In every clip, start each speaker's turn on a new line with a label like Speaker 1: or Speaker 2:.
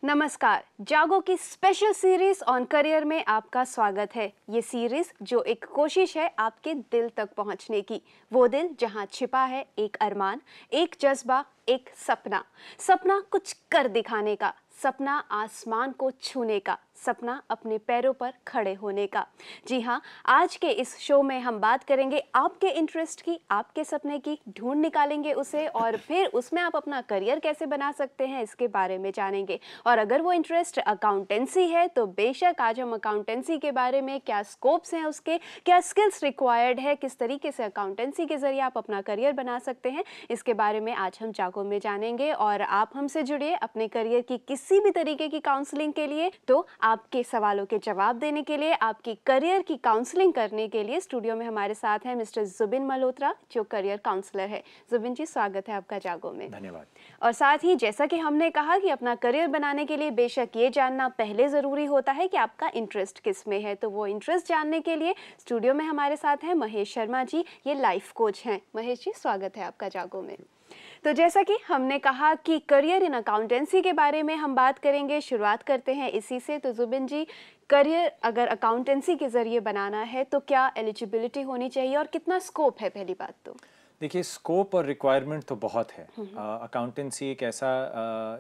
Speaker 1: नमस्कार, जागो की स्पेशल सीरीज ऑन करियर में आपका स्वागत है। ये सीरीज जो एक कोशिश है आपके दिल तक पहुंचने की, वो दिल जहां छिपा है एक अरमान, एक जज्बा, एक सपना। सपना कुछ कर दिखाने का, सपना आसमान को छूने का, सपना अपने पैरों पर खड़े होने का। जी हाँ, आज के इस शो में हम बात करेंगे आपके इंटरेस्ट की, आपके सपने की, ढूंढ निकालेंगे उसे और फिर उसमें आप अपना करियर कैसे बना सकते हैं इसके बारे में जानेंगे। और अगर वो इंटरेस्ट अकाउंटेंसी है तो बेशक आज हम अकाउंटेंसी के बारे में, क्या स्कोप्स हैं उसके, क्या स्किल्स रिक्वायर्ड है, किस तरीके से अकाउंटेंसी के जरिए आप अपना करियर बना सकते हैं, इसके बारे में आज हम जागो में जानेंगे। और आप हमसे जुड़िए अपने करियर की किसी भी तरीके की काउंसलिंग के लिए। तो आपके सवालों के जवाब देने के लिए, आपकी करियर की काउंसलिंग करने के लिए स्टूडियो में हमारे साथ हैं मिस्टर जुबिन मल्होत्रा, जो करियर काउंसलर है। जुबिन जी, स्वागत है आपका जागो में।
Speaker 2: धन्यवाद।
Speaker 1: और साथ ही जैसा कि हमने कहा कि अपना करियर बनाने के लिए बेशक ये जानना पहले ज़रूरी होता है कि आपका इंटरेस्ट किस में है। तो वो इंटरेस्ट जानने के लिए स्टूडियो में हमारे साथ हैं महेश शर्मा जी, ये लाइफ कोच हैं। महेश जी, स्वागत है आपका जागो में। तो जैसा कि हमने कहा कि करियर इन अकाउंटेंसी के बारे में हम बात करेंगे, शुरुआत करते हैं इसी से। तो जुबिन जी, करियर अगर अकाउंटेंसी के ज़रिए बनाना है तो क्या एलिजिबिलिटी होनी चाहिए और कितना स्कोप है? पहली बात तो
Speaker 2: देखिए, स्कोप और रिक्वायरमेंट तो बहुत है। अकाउंटेंसी एक ऐसा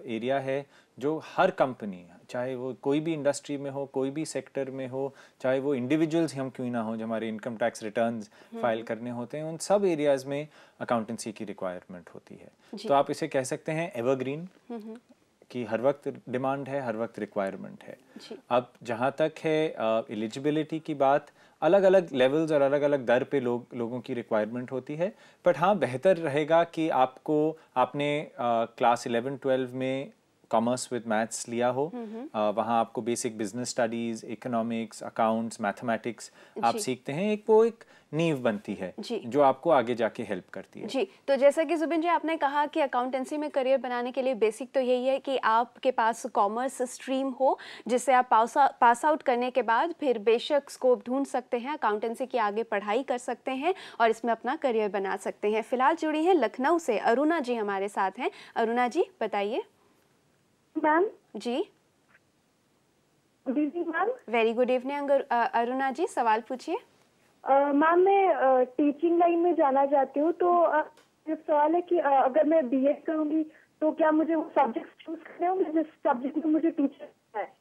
Speaker 2: एरिया है जो हर कंपनी, चाहे वो कोई भी इंडस्ट्री में हो, कोई भी सेक्टर में हो, चाहे वो इंडिविजुअल्स हम क्यों ना हो, जो हमारे इनकम टैक्स रिटर्न्स फाइल करने होते हैं, उन सब एरियाज में अकाउंटेंसी की रिक्वायरमेंट होती है। तो आप इसे कह सकते हैं एवरग्रीन, कि हर वक्त डिमांड है, हर वक्त रिक्वायरमेंट है। अब जहाँ तक है एलिजिबिलिटी की बात, अलग अलग लेवल्स और अलग अलग दर पे लोगों की रिक्वायरमेंट होती है। बट हाँ, बेहतर रहेगा कि आपने क्लास 11-12 में कॉमर्स विद मैथ्स लिया हो। वहाँ आपको basic business studies, economics, accounts, mathematics आप सीखते हैं। एक नींव बनती है जो आपको आगे जाके हेल्प करती है।
Speaker 1: जी, तो जैसा कि जुबिन जी आपने कहा कि अकाउंटेंसी में करियर बनाने के लिए बेसिक तो यही है कि आपके पास कॉमर्स स्ट्रीम हो, जिससे आप पास आउट करने के बाद फिर बेशक स्कोप ढूंढ सकते हैं, अकाउंटेंसी की आगे पढ़ाई कर सकते हैं और इसमें अपना करियर बना सकते हैं। फिलहाल जुड़ी हैं लखनऊ से अरुणा जी हमारे साथ हैं। अरुणा जी, बताइए।
Speaker 3: Ma'am
Speaker 1: ji,
Speaker 3: good evening ma'am.
Speaker 1: Very good evening Aruna ji, सवाल पूछिए।
Speaker 3: मैम, मैं टीचिंग लाइन में जाना चाहती हूँ। तो मेरा सवाल है कि अगर मैं बीएड करूँगी तो क्या मुझे वो सब्जेक्ट चूज करने होंगे जिस सब्जेक्ट में मुझे टीचर है?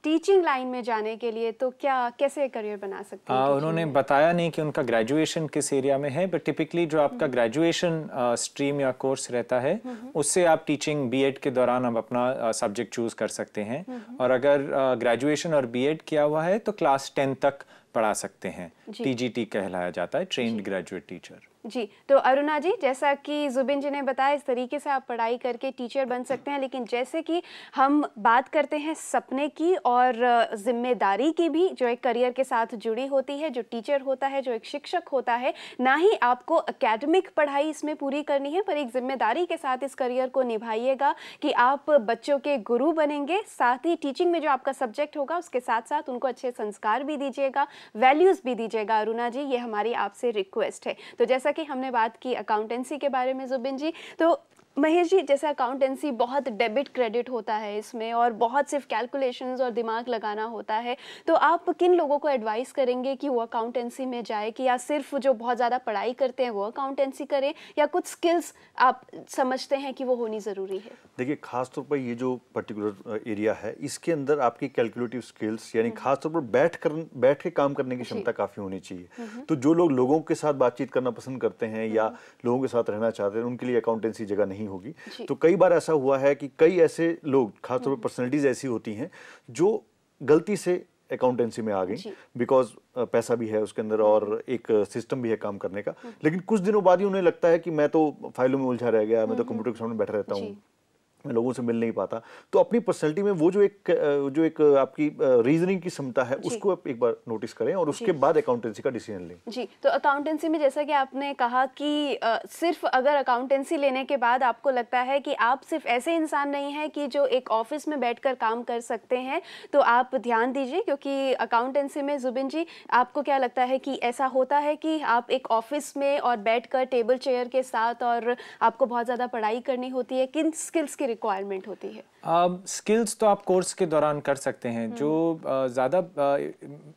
Speaker 1: टीचिंग लाइन में जाने के लिए तो कैसे करियर बना सकते हैं?
Speaker 2: उन्होंने बताया नहीं कि उनका ग्रेजुएशन किस एरिया में है, बट टिपिकली जो आपका ग्रेजुएशन स्ट्रीम या कोर्स रहता है, उससे आप टीचिंग बीएड के दौरान आप अपना सब्जेक्ट चूज कर सकते हैं। और अगर ग्रेजुएशन और बीएड किया हुआ है तो क्लास 10 तक पढ़ा सकते हैं। टीजीटी कहलाया जाता है, ट्रेन्ड ग्रेजुएट टीचर।
Speaker 1: जी, तो अरुणा जी, जैसा कि जुबिन जी ने बताया, इस तरीके से आप पढ़ाई करके टीचर बन सकते हैं। लेकिन जैसे कि हम बात करते हैं सपने की और जिम्मेदारी की भी, जो एक करियर के साथ जुड़ी होती है, जो टीचर होता है, जो एक शिक्षक होता है, ना ही आपको एकेडमिक पढ़ाई इसमें पूरी करनी है, पर एक जिम्मेदारी के साथ इस करियर को निभाइएगा कि आप बच्चों के गुरु बनेंगे। साथ ही टीचिंग में जो आपका सब्जेक्ट होगा उसके साथ साथ उनको अच्छे संस्कार भी दीजिएगा, वैल्यूज़ भी दीजिएगा। अरुणा जी, ये हमारी आपसे रिक्वेस्ट है। तो जैसा कि हमने बात की अकाउंटेंसी के बारे में जुबिन जी, तो महेश जी, जैसे अकाउंटेंसी बहुत डेबिट क्रेडिट होता है इसमें और बहुत सिर्फ कैलकुलेशंस और दिमाग लगाना होता है, तो आप किन लोगों को एडवाइस करेंगे कि वो अकाउंटेंसी में जाए, कि या सिर्फ जो बहुत ज़्यादा पढ़ाई करते हैं वो अकाउंटेंसी करें, या कुछ स्किल्स आप समझते हैं कि वो होनी ज़रूरी है?
Speaker 4: देखिए, खासतौर पर ये जो पर्टिकुलर एरिया है, इसके अंदर आपकी कैलकुलेटिव स्किल्स, यानी खासतौर पर बैठ के काम करने की क्षमता काफ़ी होनी चाहिए। तो जो लोगों के साथ बातचीत करना पसंद करते हैं या लोगों के साथ रहना चाहते हैं, उनके लिए अकाउंटेंसी जगह नहीं होगी। तो कई बार ऐसा हुआ है कि कई ऐसे लोग, खासतौर पर पर्सनैलिटीज ऐसी होती हैं जो गलती से अकाउंटेंसी में आ गई, बिकॉज पैसा भी है उसके अंदर और एक सिस्टम भी है काम करने का। लेकिन कुछ दिनों बाद ही उन्हें लगता है कि मैं तो फाइलों में उलझा रह गया, मैं तो कंप्यूटर के सामने बैठा रहता हूँ, मैं लोगों से मिल नहीं पाता, तो अपनी पर्सनैलिटी में वो जो एक आपकी रीजनिंग की क्षमता है उसको आप एक बार नोटिस करें और उसके बाद अकाउंटेंसी का डिसीजन लें।
Speaker 1: जी, तो अकाउंटेंसी में जैसा कि आपने कहा कि सिर्फ अगर अकाउंटेंसी लेने के बाद आपको लगता है कि आप सिर्फ ऐसे इंसान नहीं हैं कि जो एक ऑफिस में बैठकर काम कर सकते हैं, तो आप ध्यान दीजिए, क्योंकि अकाउंटेंसी में जुबिन जी आपको क्या लगता है कि ऐसा होता है कि आप एक ऑफिस में और बैठकर टेबल चेयर के साथ और आपको बहुत ज़्यादा पढ़ाई करनी होती है, किन स्किल्स की रिक्वायरमेंट होती है?
Speaker 2: स्किल्स तो आप कोर्स के दौरान कर सकते हैं। जो ज़्यादा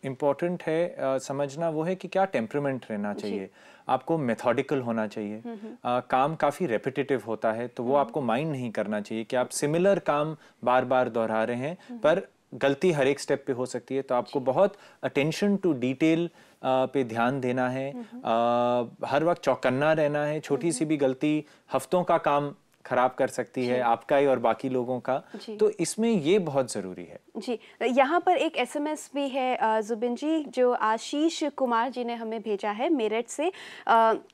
Speaker 2: इम्पोर्टेंट है समझना वो है कि क्या टेम्परामेंट रहना चाहिए। आपको मेथोडिकल होना चाहिए। काम काफ़ी रेपिटेटिव होता है, तो वो आपको माइंड नहीं करना चाहिए कि आप सिमिलर काम बार बार दोहरा रहे हैं, पर गलती हर एक स्टेप पे हो सकती है। तो आपको बहुत अटेंशन टू डिटेल पे ध्यान देना है, हर वक्त चौकन्ना रहना है। छोटी सी भी गलती हफ्तों का काम खराब कर सकती है, आपका ही और बाकी लोगों का। तो इसमें ये बहुत ज़रूरी है।
Speaker 1: जी, यहाँ पर एक एसएमएस भी है जुबिन जी, जो आशीष कुमार जी ने हमें भेजा है मेरठ से।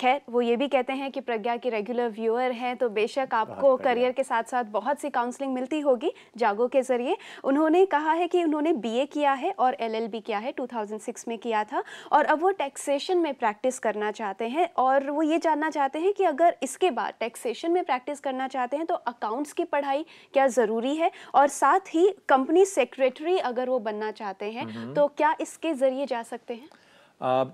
Speaker 1: खैर वो ये भी कहते हैं कि प्रज्ञा के रेगुलर व्यूअर हैं, तो बेशक आपको करियर के साथ साथ बहुत सी काउंसलिंग मिलती होगी जागो के ज़रिए। उन्होंने कहा है कि उन्होंने बीए किया है और एलएलबी किया है, 2006 में किया था, और अब वो टैक्सेशन में प्रैक्टिस करना चाहते हैं। और वो ये जानना चाहते हैं कि अगर इसके बाद टैक्सेशन में प्रैक्टिस करना चाहते हैं तो अकाउंट्स की पढ़ाई क्या ज़रूरी है, और साथ ही कंपनी सेक्रेटरी अगर वो बनना चाहते हैं तो क्या इसके जरिए जा सकते हैं?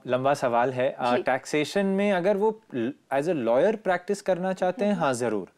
Speaker 2: लंबा सवाल है। टैक्सेशन में अगर वो एज अ लॉयर प्रैक्टिस करना चाहते हैं, हाँ ज़रूर।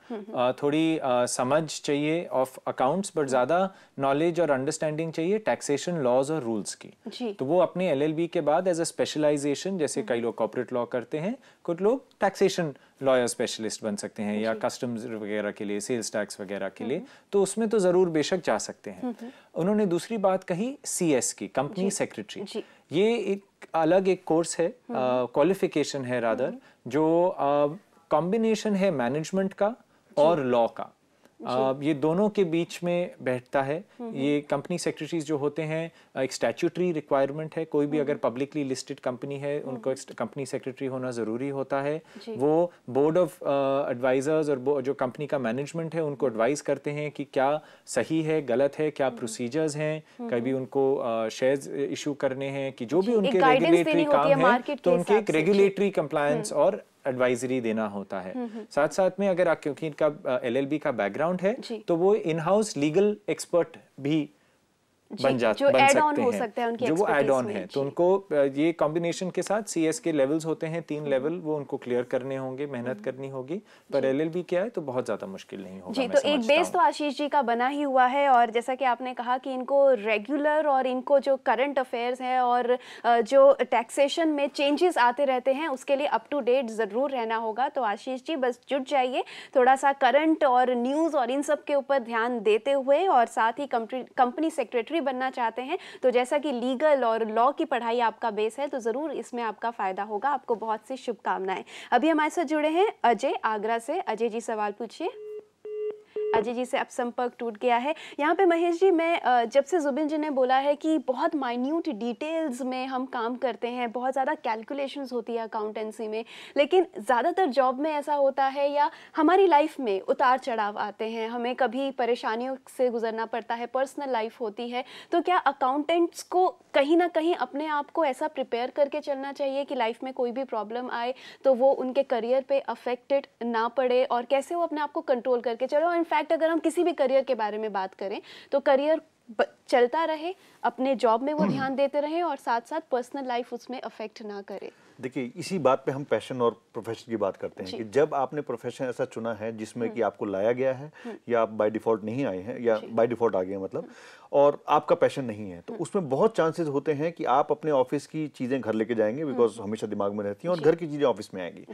Speaker 2: थोड़ी समझ चाहिए ऑफ अकाउंट्स, बट ज़्यादा नॉलेज और अंडरस्टैंडिंग चाहिए टैक्सेशन लॉज और रूल्स की। तो वो अपने एलएलबी के बाद एज अ स्पेशलाइजेशन, जैसे कई लोग कॉर्पोरेट लॉ करते हैं, कुछ लोग टैक्सेशन लॉयर स्पेशलिस्ट बन सकते हैं, या कस्टम्स वगैरह के लिए, सेल्स टैक्स वगैरह के लिए, तो उसमें तो ज़रूर बेशक जा सकते हैं। उन्होंने दूसरी बात कही सीएस की, कंपनी सेक्रेटरी। ये एक अलग एक कोर्स है, क्वालिफिकेशन है रादर, जो कॉम्बिनेशन है मैनेजमेंट का और लॉ का। ये दोनों के बीच में बैठता है। ये कंपनी सेक्रेटरीज जो होते हैं, एक स्टैट्यूटरी रिक्वायरमेंट है। कोई भी अगर पब्लिकली लिस्टेड कंपनी है, उनको एक कंपनी सेक्रेटरी होना ज़रूरी होता है। वो बोर्ड ऑफ एडवाइजर्स और जो कंपनी का मैनेजमेंट है उनको एडवाइस करते हैं कि क्या सही है, गलत है, क्या प्रोसीजर्स हैं, कभी उनको शेयर्स इशू करने हैं, कि जो भी उनके रेगुलेटरी काम है, तो उनके एक रेगुलेटरी कंप्लायंस और एडवाइजरी देना होता है। साथ साथ में अगर क्योंकि इनका एलएलबी का बैकग्राउंड है, तो वो इन हाउस लीगल एक्सपर्ट भी बन सकते हैं, जो वो एड ऑन है। तो उनको ये कॉम्बिनेशन के साथ सीएस के लेवल्स होते हैं, 3 लेवल, वो उनको क्लियर करने होंगे, मेहनत करनी होगी। पर एलएलबी क्या है तो बहुत ज्यादा मुश्किल नहीं होगा।
Speaker 1: जी, तो एक बेस तो आशीष जी का बना ही हुआ है, और जैसा कि आपने कहा कि इनको रेगुलर और इनको जो करंट अफेयर्स हैं और जो टैक्सेशन में चेंजेस आते रहते हैं उसके लिए अप टू डेट ज़रूर रहना होगा। तो आशीष जी बस जुट जाइए, थोड़ा सा करंट और न्यूज़ और इन सब के ऊपर ध्यान देते हुए, और साथ ही कंपनी सेक्रेटरी बनना चाहते हैं तो जैसा कि लीगल और लॉ की पढ़ाई आपका बेस है, तो ज़रूर इसमें आपका फ़ायदा होगा। आपको बहुत सी शुभकामनाएं। अभी हमारे साथ जुड़े हैं अजय आगरा से। अजय जी सवाल पूछिए। अजय जी से अब संपर्क टूट गया है। यहाँ पे महेश जी, मैं जब से जुबिन जी ने बोला है कि बहुत माइन्यूट डिटेल्स में हम काम करते हैं, बहुत ज़्यादा कैलकुलेशंस होती है अकाउंटेंसी में, लेकिन ज़्यादातर जॉब में ऐसा होता है या हमारी लाइफ में उतार चढ़ाव आते हैं, हमें कभी परेशानियों से गुजरना पड़ता है, पर्सनल लाइफ होती है, तो क्या अकाउंटेंट्स को कहीं ना कहीं अपने आप को ऐसा प्रिपेयर करके चलना चाहिए कि लाइफ में कोई भी प्रॉब्लम आए तो वो उनके करियर पे अफेक्टेड ना पड़े, और कैसे वो अपने आप को कंट्रोल करके चलो? इनफैक्ट अगर हम किसी भी करियर के बारे में बात करें तो करियर चलता रहे, अपने जॉब में वो ध्यान देते रहे, और साथ साथ पर्सनल लाइफ उसमें अफेक्ट ना करे।
Speaker 4: देखिए, इसी बात पे हम पैशन और प्रोफेशन की बात करते हैं कि जब आपने प्रोफेशन ऐसा चुना है जिसमें कि आपको लाया गया है, या आप बाय डिफॉल्ट नहीं आए हैं, या बाय डिफॉल्ट आ गए मतलब, और आपका पैशन नहीं है, तो उसमें बहुत चांसेस होते हैं कि आप अपने ऑफिस की चीज़ें घर लेके जाएंगे, बिकॉज हमेशा दिमाग में रहती हैं, और घर की चीज़ें ऑफिस में आएंगी।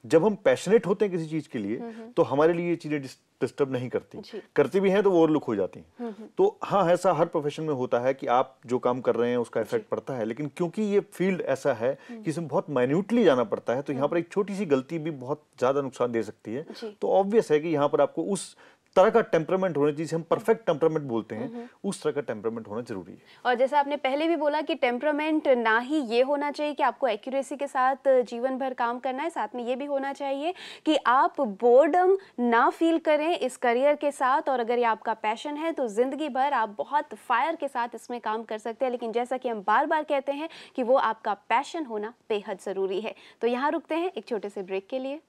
Speaker 4: जब हम पैशनेट होते हैं किसी चीज़ के लिए, तो हमारे लिए ये चीज़ें डिस्टर्ब नहीं करती भी हैं तो वो ओवरलुक हो जाती हैं। तो हाँ, ऐसा हर प्रोफेशन में होता है कि आप जो काम कर रहे हैं उसका इफेक्ट पड़ता है, लेकिन क्योंकि ये फील्ड ऐसा है कि इसमें बहुत माइन्यूटली जाना पड़ता है, तो यहाँ पर एक छोटी सी गलती भी बहुत ज़्यादा नुकसान दे सकती है। तो ऑब्वियस है कि यहाँ पर आपको उस तरह का टेम्परामेंट होना चाहिए, जिसे हम परफेक्ट टेम्परामेंट बोलते हैं, उस तरह का टेम्परामेंट होना जरूरी है।
Speaker 1: और जैसा आपने पहले भी बोला कि टेम्परामेंट ना ही ये होना चाहिए कि आपको एक्यूरेसी के साथ जीवन भर काम करना है, साथ में ये भी होना चाहिए कि आप बोर्डम ना फील करें इस करियर के साथ, और अगर ये आपका पैशन है तो जिंदगी भर आप बहुत फायर के साथ इसमें काम कर सकते हैं। लेकिन जैसा कि हम बार बार कहते हैं कि वो आपका पैशन होना बेहद ज़रूरी है। तो यहाँ रुकते हैं एक छोटे से ब्रेक के लिए।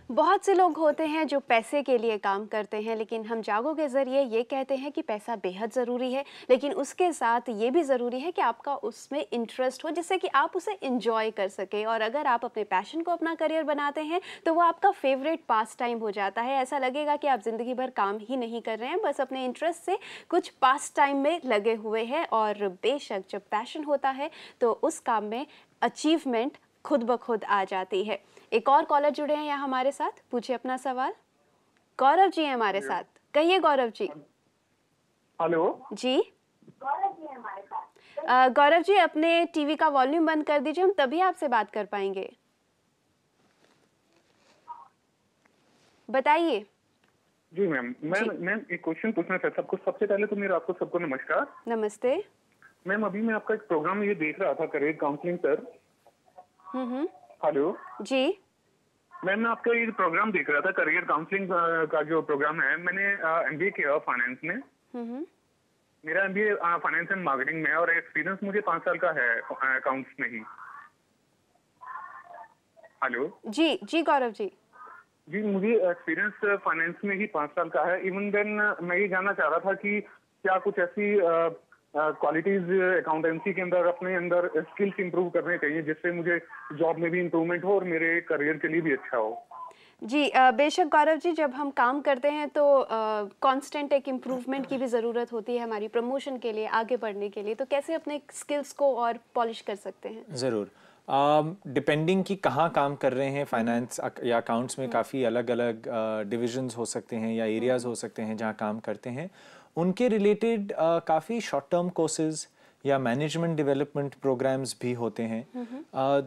Speaker 1: बहुत से लोग होते हैं जो पैसे के लिए काम करते हैं, लेकिन हम जागो के ज़रिए ये कहते हैं कि पैसा बेहद ज़रूरी है, लेकिन उसके साथ ये भी ज़रूरी है कि आपका उसमें इंटरेस्ट हो, जिससे कि आप उसे इंजॉय कर सके। और अगर आप अपने पैशन को अपना करियर बनाते हैं तो वो आपका फेवरेट पास टाइम हो जाता है। ऐसा लगेगा कि आप ज़िंदगी भर काम ही नहीं कर रहे हैं, बस अपने इंटरेस्ट से कुछ पास टाइम में लगे हुए हैं। और बेशक जब पैशन होता है तो उस काम में अचीवमेंट खुद ब खुद आ जाती है। एक और कॉलर जुड़े हैं यहाँ हमारे साथ, पूछिए अपना सवाल। गौरव जी हैं हमारे साथ, कहिए गौरव जी।
Speaker 5: हेलो
Speaker 1: जी गौरव जी, अपने टीवी का वॉल्यूम बंद कर दीजिए, हम तभी आपसे बात कर पाएंगे। बताइए।
Speaker 5: जी मैम, मैम एक क्वेश्चन पूछना चाहता हूँ। सबसे पहले तो मेरा आपको सबको नमस्कार।
Speaker 1: नमस्ते
Speaker 5: मैम, अभी मैं आपका एक प्रोग्राम ये देख रहा था, करियर काउंसलिंग पर। हेलो
Speaker 1: जी
Speaker 5: मैम, मैं आपका ये प्रोग्राम देख रहा था, करियर काउंसलिंग का जो प्रोग्राम है। मैंने एमबीए किया फाइनेंस में। मेरा एमबीए फाइनेंस एंड मार्केटिंग में, और एक्सपीरियंस मुझे 5 साल का है अकाउंट्स में ही। हेलो
Speaker 1: जी जी गौरव जी।
Speaker 5: जी, मुझे एक्सपीरियंस फाइनेंस में ही 5 साल का है। इवन देन मैं ये जानना चाह रहा था कि क्या कुछ ऐसी क्वालिटीज अकाउंटेंसी के अंदर अपने अंदर स्किल्स इंप्रूव करने चाहिए, जिससे मुझे जॉब में भी इंप्रूवमेंट हो और मेरे करियर के लिए भी अच्छा हो।
Speaker 1: जी बेशक गौरव जी, जब हम काम करते हैं तो कांस्टेंट एक इम्प्रूवमेंट की भी ज़रूरत होती है हमारी प्रमोशन के लिए, आगे बढ़ने के लिए। तो कैसे अपने स्किल्स को और पॉलिश कर सकते हैं?
Speaker 2: ज़रूर, डिपेंडिंग कि कहाँ काम कर रहे हैं। फाइनेंस या अकाउंट्स में काफ़ी अलग अलग डिविजन्स हो सकते हैं या एरियाज़ हो सकते हैं जहाँ काम करते हैं। उनके रिलेटेड काफ़ी शॉर्ट टर्म कोर्सेज या मैनेजमेंट डेवलपमेंट प्रोग्राम्स भी होते हैं।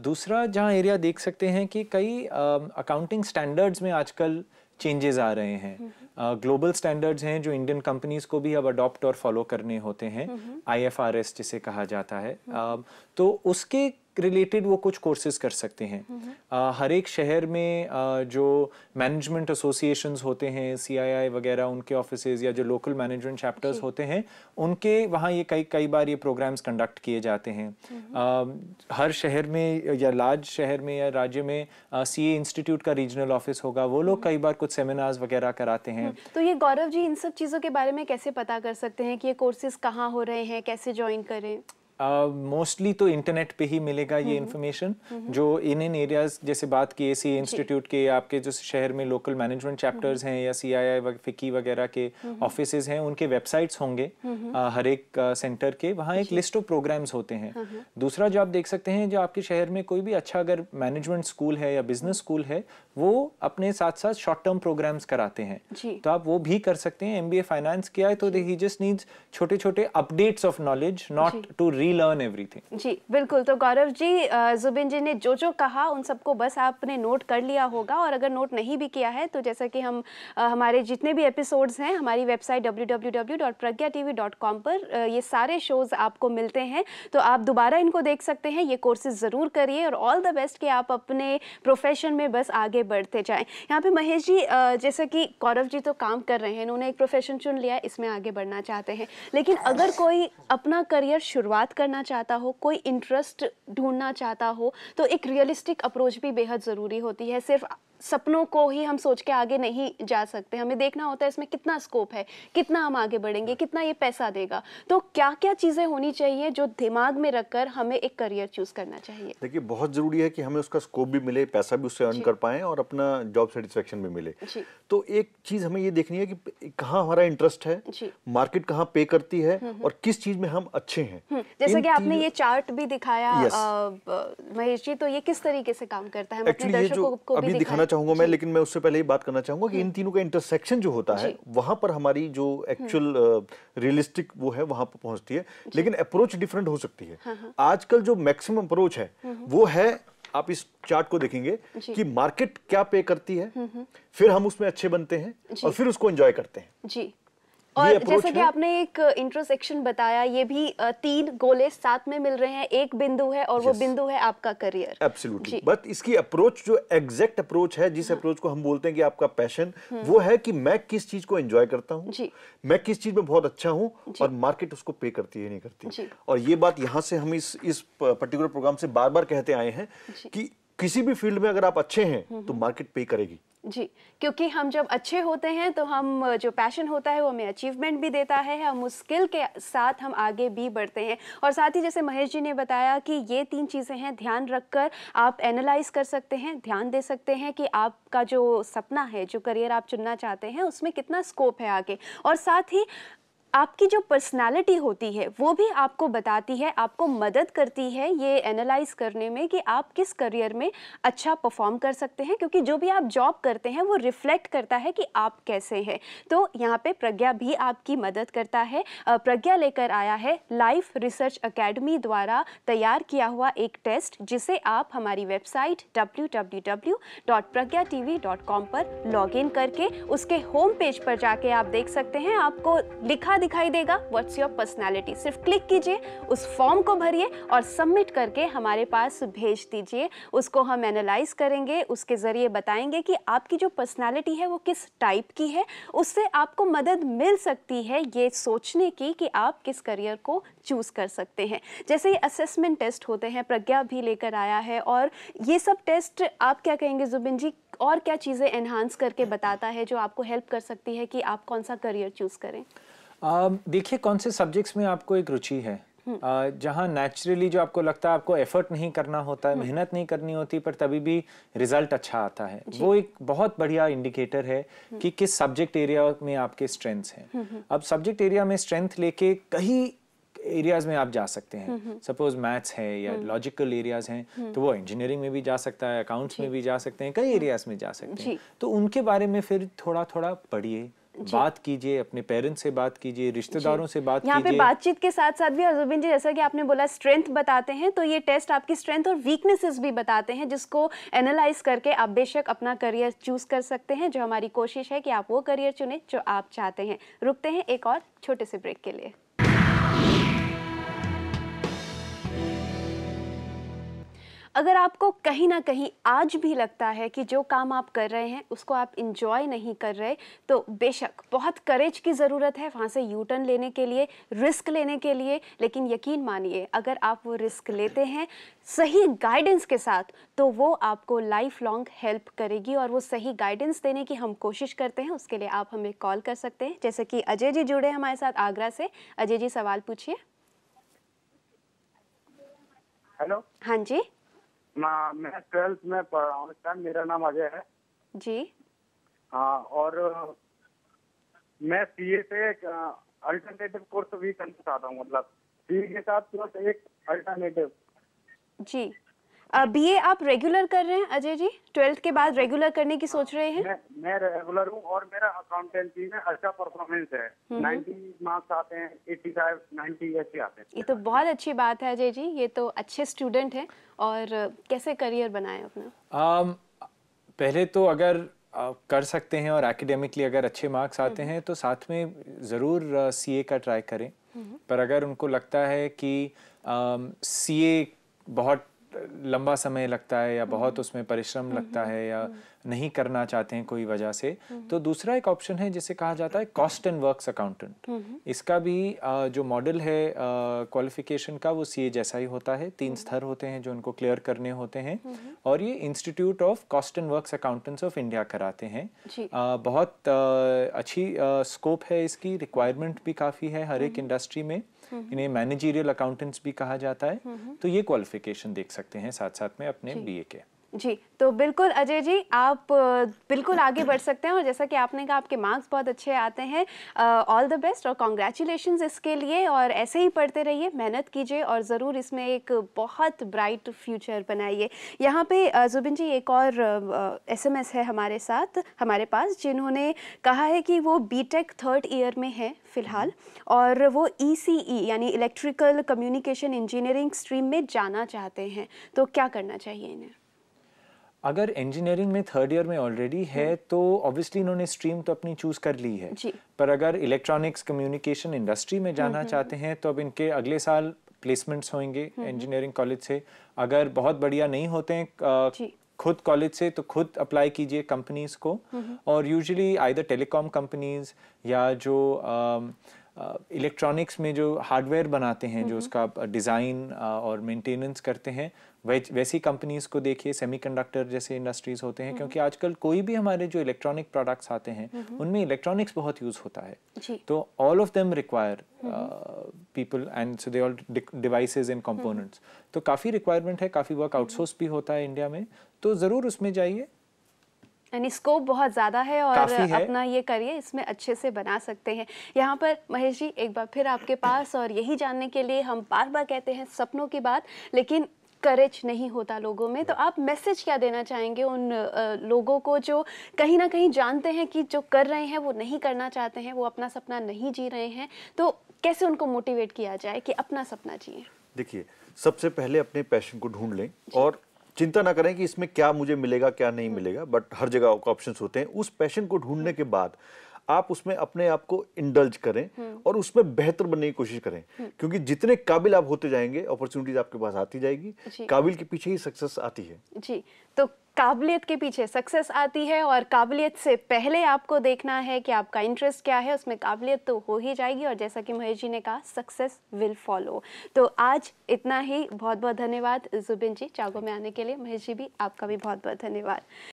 Speaker 2: दूसरा जहाँ एरिया देख सकते हैं कि कई अकाउंटिंग स्टैंडर्ड्स में आजकल चेंजेस आ रहे हैं। ग्लोबल स्टैंडर्ड्स हैं जो इंडियन कंपनीज को भी अब अडॉप्ट और फॉलो करने होते हैं, IFRS जिसे कहा जाता है। तो उसके रिलेटेड वो कुछ कोर्सेज कर सकते हैं। हर एक शहर में जो मैनेजमेंट एसोसिएशंस होते हैं, CII वगैरह, उनके ऑफिसेज या जो लोकल मैनेजमेंट चैप्टर्स होते हैं, उनके वहाँ ये कई बार ये प्रोग्राम्स कंडक्ट किए जाते हैं। हर शहर में या लार्ज शहर में या राज्य में CA इंस्टीट्यूट का रीजनल ऑफिस होगा, वो लोग कई बार कुछ सेमिनार्स वगैरह कराते हैं।
Speaker 1: तो ये गौरव जी, इन सब चीज़ों के बारे में कैसे पता कर सकते हैं कि ये कोर्सेज कहाँ हो रहे हैं, कैसे ज्वाइन करें?
Speaker 2: मोस्टली तो इंटरनेट पे ही मिलेगा ये इन्फॉर्मेशन। जो इन एरियाज जैसे बात की, CA इंस्टीट्यूट के आपके जो शहर में लोकल मैनेजमेंट चैप्टर्स हैं या CII फिकी वगैरह के ऑफिसेज हैं, उनके वेबसाइट्स होंगे हर एक सेंटर के, वहाँ एक लिस्ट ऑफ प्रोग्राम्स होते हैं। दूसरा जो आप देख सकते हैं, जो आपके शहर में कोई भी अच्छा अगर मैनेजमेंट स्कूल है या बिजनेस स्कूल है, वो अपने साथ साथ शॉर्ट टर्म प्रोग्राम्स कराते हैं, तो आप वो भी कर सकते हैं। MBA फाइनेंस किया है तो ही जस्ट नीड्स छोटे छोटे updates of knowledge, not to relearn everything.
Speaker 1: जी बिल्कुल। तो गौरव जी, जुबिन जी ने जो कहा उन सबको बस आपने नोट कर लिया होगा, और अगर नोट नहीं भी किया है तो जैसा कि हम हमारे जितने भी एपिसोड्स हैं हमारी वेबसाइट www.pragya.tv.com पर ये सारे शोज आपको मिलते हैं, तो आप दोबारा इनको देख सकते हैं। ये कोर्सेज ज़रूर करिए और ऑल द बेस्ट कि आप अपने प्रोफेशन में बस आगे बढ़ते जाएं। यहाँ पे महेश जी, जैसे कि गौरव जी तो काम कर रहे हैं, इन्होंने एक प्रोफेशन चुन लिया, इसमें आगे बढ़ना चाहते हैं, लेकिन अगर कोई अपना करियर शुरुआत करना चाहता हो, कोई इंटरेस्ट ढूंढना चाहता हो, तो एक रियलिस्टिक अप्रोच भी बेहद ज़रूरी होती है। सिर्फ सपनों को ही हम सोच के आगे नहीं जा सकते, हमें देखना होता है इसमें कितना स्कोप है, कितना हम आगे बढ़ेंगे, कितना ये पैसा देगा। तो क्या क्या चीज़ें होनी चाहिए जो दिमाग में रखकर हमें एक करियर चूज करना चाहिए?
Speaker 4: देखिए, बहुत ज़रूरी है कि हमें उसका स्कोप भी मिले, पैसा भी उससे अर्न कर पाएं और अपना जॉब सेटिस्फेक्शन भी मिले। तो एक चीज़ हमें ये देखनी है कि कहाँ हमारा इंटरेस्ट है, मार्केट कहाँ पे करती है और किस चीज़ में हम अच्छे हैं।
Speaker 1: जैसे कि आपने ये चार्ट भी दिखाया महेश जी, तो ये किस तरीके से काम करता है?
Speaker 4: एक्चुअली ये जो अभी दिखाना चाहूंगा मैं, लेकिन मैं उससे पहले ही बात करना चाहूंगा कि इन तीनों का इंटरसेक्शन जो होता है, वहां पर हमारी जो एक्चुअल रियलिस्टिक वो है वहां पर पहुंचती है, लेकिन अप्रोच डिफरेंट हो सकती है। आजकल जो मैक्सिमम अप्रोच है वो है आप इस चार्ट को देखेंगे कि मार्केट क्या पे करती है, फिर हम उसमें अच्छे बनते हैं और फिर उसको एंजॉय करते हैं
Speaker 1: जी। और जैसे कि आपने एक इंट्रोसेक्शन बताया, ये भी 3 गोले साथ में मिल रहे हैं, एक बिंदु है और वो बिंदु है आपका करियर।
Speaker 4: एब्सोल्युटली। बट इसकी अप्रोच जो एग्जैक्ट अप्रोच है, जिस अप्रोच को हम बोलते हैं कि आपका पैशन, वो है कि मैं किस चीज को एंजॉय करता हूँ, मैं किस चीज में बहुत अच्छा हूँ और मार्केट उसको पे करती है नहीं करती। और ये बात यहाँ से हम इस पर्टिकुलर प्रोग्राम से बार बार कहते आए हैं कि किसी भी फील्ड में अगर आप अच्छे हैं तो मार्केट पे करेगी
Speaker 1: जी। क्योंकि हम जब अच्छे होते हैं तो हम जो पैशन होता है वो हमें अचीवमेंट भी देता है, हम उस स्किल के साथ हम आगे भी बढ़ते हैं। और साथ ही जैसे महेश जी ने बताया कि ये 3 चीज़ें हैं, ध्यान रखकर आप एनालाइज कर सकते हैं, ध्यान दे सकते हैं कि आपका जो सपना है, जो करियर आप चुनना चाहते हैं, उसमें कितना स्कोप है आगे। और साथ ही आपकी जो पर्सनालिटी होती है वो भी आपको बताती है, आपको मदद करती है ये एनालाइज करने में कि आप किस करियर में अच्छा परफॉर्म कर सकते हैं, क्योंकि जो भी आप जॉब करते हैं वो रिफ्लेक्ट करता है कि आप कैसे हैं। तो यहाँ पे प्रज्ञा भी आपकी मदद करता है। प्रज्ञा लेकर आया है लाइफ रिसर्च एकेडमी द्वारा तैयार किया हुआ एक टेस्ट, जिसे आप हमारी वेबसाइट www.pragyaTV.com पर लॉग इन करके उसके होम पेज पर जाके आप देख सकते हैं। आपको लिखा दिखाई देगा व्हाट्स योर पर्सनालिटी, सिर्फ क्लिक कीजिए, उस फॉर्म को भरिए और सबमिट करके हमारे पास भेज दीजिए। उसको हम एनालाइज करेंगे, उसके जरिए बताएंगे कि आपकी जो पर्सनालिटी है वो किस टाइप की है। उससे आपको मदद मिल सकती है ये सोचने की कि आप किस करियर को चूज कर सकते हैं। जैसे ये असेसमेंट टेस्ट होते हैं, प्रज्ञा भी लेकर आया है, और ये सब टेस्ट आप क्या कहेंगे जुबिन जी, और क्या चीज़ें एनहांस करके बताता है जो आपको हेल्प कर सकती है कि आप कौन सा करियर चूज करें?
Speaker 2: देखिए कौन से सब्जेक्ट्स में आपको एक रुचि है, जहाँ नेचुरली जो आपको लगता है आपको एफर्ट नहीं करना होता है, मेहनत नहीं करनी होती, पर तभी भी रिजल्ट अच्छा आता है, वो एक बहुत बढ़िया इंडिकेटर है कि किस सब्जेक्ट एरिया में आपके स्ट्रेंथ्स हैं। अब सब्जेक्ट एरिया में स्ट्रेंथ लेके कई एरियाज में आप जा सकते हैं। सपोज मैथ्स है या लॉजिकल एरियाज हैं तो वो इंजीनियरिंग में भी जा सकता है, अकाउंट्स में भी जा सकते हैं, कई एरियाज में जा सकते हैं। तो उनके बारे में फिर थोड़ा थोड़ा पढ़िए, बात कीजिए, अपने पेरेंट्स से बात कीजिए, रिश्तेदारों से बात कीजिए।
Speaker 1: यहाँ पे बातचीत के साथ साथ भी जुबिन जी, जैसा कि आपने बोला स्ट्रेंथ बताते हैं, तो ये टेस्ट आपकी स्ट्रेंथ और वीकनेसेस भी बताते हैं, जिसको एनालाइज करके आप बेशक अपना करियर चूज कर सकते हैं। जो हमारी कोशिश है कि आप वो करियर चुने जो आप चाहते हैं। रुकते हैं एक और छोटे से ब्रेक के लिए। अगर आपको कहीं ना कहीं आज भी लगता है कि जो काम आप कर रहे हैं उसको आप इंजॉय नहीं कर रहे, तो बेशक बहुत करेज की ज़रूरत है वहाँ से यू टर्न लेने के लिए, रिस्क लेने के लिए। लेकिन यकीन मानिए, अगर आप वो रिस्क लेते हैं सही गाइडेंस के साथ, तो वो आपको लाइफ लॉन्ग हेल्प करेगी। और वो सही गाइडेंस देने की हम कोशिश करते हैं, उसके लिए आप हमें कॉल कर सकते हैं। जैसे कि अजय जी जुड़े हमारे साथ आगरा से। अजय जी, सवाल पूछिए।
Speaker 6: हेलो।
Speaker 1: हाँ जी।
Speaker 6: मैं 12th में पढ़ रहा हूँ इस टाइम। मेरा नाम अजय है
Speaker 1: जी।
Speaker 6: हाँ, और मैं सीए से अल्टरनेटिव कोर्स भी करना चाहता हूँ, मतलब सीए के साथ प्लस एक अल्टरनेटिव।
Speaker 1: जी, बीए आप रेगुलर कर रहे हैं अजय जी? 12th के बाद रेगुलर करने की सोच रहे हैं?
Speaker 6: मैं रेगुलर हूँ और मेरा अकाउंटेंसी में अच्छा परफॉर्मेंस है। 90 मार्क्स आते हैं, 85, 90 ऐसे आते हैं।
Speaker 1: ये तो बहुत अच्छी बात है अजय जी, ये तो अच्छे स्टूडेंट हैं। और कैसे करियर बनाएं अपना?
Speaker 2: पहले तो अगर कर सकते हैं और एकेडमिकली अगर अच्छे मार्क्स आते हैं तो साथ में ज़रूर सीए का ट्राई करें। पर अगर उनको लगता है कि सीए बहुत लंबा समय लगता है या बहुत उसमें परिश्रम लगता है या नहीं करना चाहते हैं कोई वजह से, तो दूसरा एक ऑप्शन है जिसे कहा जाता है कॉस्ट एंड वर्क्स अकाउंटेंट। इसका भी जो मॉडल है क्वालिफिकेशन का वो सीए जैसा ही होता है। 3 स्तर होते हैं जो उनको क्लियर करने होते हैं और ये institute of cost and works accountants of India कराते हैं। बहुत अच्छी स्कोप है इसकी, रिक्वायरमेंट भी काफ़ी है हर एक इंडस्ट्री में। इन्हें मैनेजरियल अकाउंटेंट्स भी कहा जाता है। तो ये क्वालिफिकेशन देख सकते हैं साथ साथ में अपने बीए के।
Speaker 1: जी, तो बिल्कुल अजय जी, आप बिल्कुल आगे बढ़ सकते हैं। और जैसा कि आपने कहा आपके मार्क्स बहुत अच्छे आते हैं, ऑल द बेस्ट और कॉन्ग्रेचुलेशंस इसके लिए। और ऐसे ही पढ़ते रहिए, मेहनत कीजिए और ज़रूर इसमें एक बहुत ब्राइट फ्यूचर बनाइए। यहाँ पे जुबिन जी एक और एसएमएस है हमारे साथ, हमारे पास, जिन्होंने कहा है कि वो बीटेक 3rd ईयर में है फ़िलहाल और वो ईसीई यानी इलेक्ट्रिकल कम्युनिकेशन इंजीनियरिंग स्ट्रीम में जाना चाहते हैं। तो क्या करना चाहिए इन्हें?
Speaker 2: अगर इंजीनियरिंग में थर्ड ईयर में ऑलरेडी है तो ऑब्वियसली इन्होंने स्ट्रीम तो अपनी चूज कर ली है, पर अगर इलेक्ट्रॉनिक्स कम्युनिकेशन इंडस्ट्री में जाना चाहते हैं तो अब इनके अगले साल प्लेसमेंट्स होंगे इंजीनियरिंग कॉलेज से। अगर बहुत बढ़िया नहीं होते हैं खुद कॉलेज से तो खुद अप्लाई कीजिए कंपनीज को, और यूजुअली आइदर टेलीकॉम कंपनीज या जो इलेक्ट्रॉनिक्स में जो हार्डवेयर बनाते हैं, जो उसका डिज़ाइन और मेंटेनेंस करते हैं, वैसी कंपनीज को देखिए, सेमीकंडक्टर जैसे इंडस्ट्रीज होते हैं, क्योंकि आजकल कोई भी हमारे जो इलेक्ट्रॉनिक प्रोडक्ट्स आते हैं उनमें इलेक्ट्रॉनिक्स बहुत यूज होता है, तो all of them require people and so they all devices and components, तो काफ़ी रिक्वायरमेंट है, काफ़ी वर्क आउटसोर्स भी होता है इंडिया में, तो ज़रूर उसमें जाइए।
Speaker 1: यानी स्कोप बहुत ज़्यादा है और अपना ये करिए इसमें अच्छे से बना सकते हैं। यहाँ पर महेश जी एक बार फिर आपके पास, और यही जानने के लिए हम बार बार कहते हैं सपनों की बात, लेकिन करेज नहीं होता लोगों में, तो आप मैसेज क्या देना चाहेंगे उन लोगों को जो कहीं ना कहीं जानते हैं कि जो कर रहे हैं वो नहीं करना चाहते हैं, वो अपना सपना नहीं जी रहे हैं, तो कैसे उनको मोटिवेट किया जाए कि अपना सपना जिए?
Speaker 4: देखिए, सबसे पहले अपने पैशन को ढूंढ लें और चिंता ना करें कि इसमें क्या मुझे मिलेगा क्या नहीं मिलेगा, बट हर जगह ऑप्शंस होते हैं। उस पैशन को ढूंढने के बाद आप उसमें अपने आप को इंडल्ज करें और उसमें बेहतर बनने की कोशिश करें, क्योंकि जितने काबिल आप होते जाएंगे अपॉर्चुनिटीज आपके पास आती जाएगी। काबिल के पीछे ही सक्सेस आती है
Speaker 1: जी। तो काबिलियत के पीछे सक्सेस आती है, और काबिलियत से पहले आपको देखना है कि आपका इंटरेस्ट क्या है, उसमें काबिलियत तो हो ही जाएगी, और जैसा कि महेश जी ने कहा सक्सेस विल फॉलो। तो आज इतना ही, बहुत बहुत धन्यवाद जुबिन जी जागो में आने के लिए, महेश जी भी आपका भी बहुत बहुत धन्यवाद।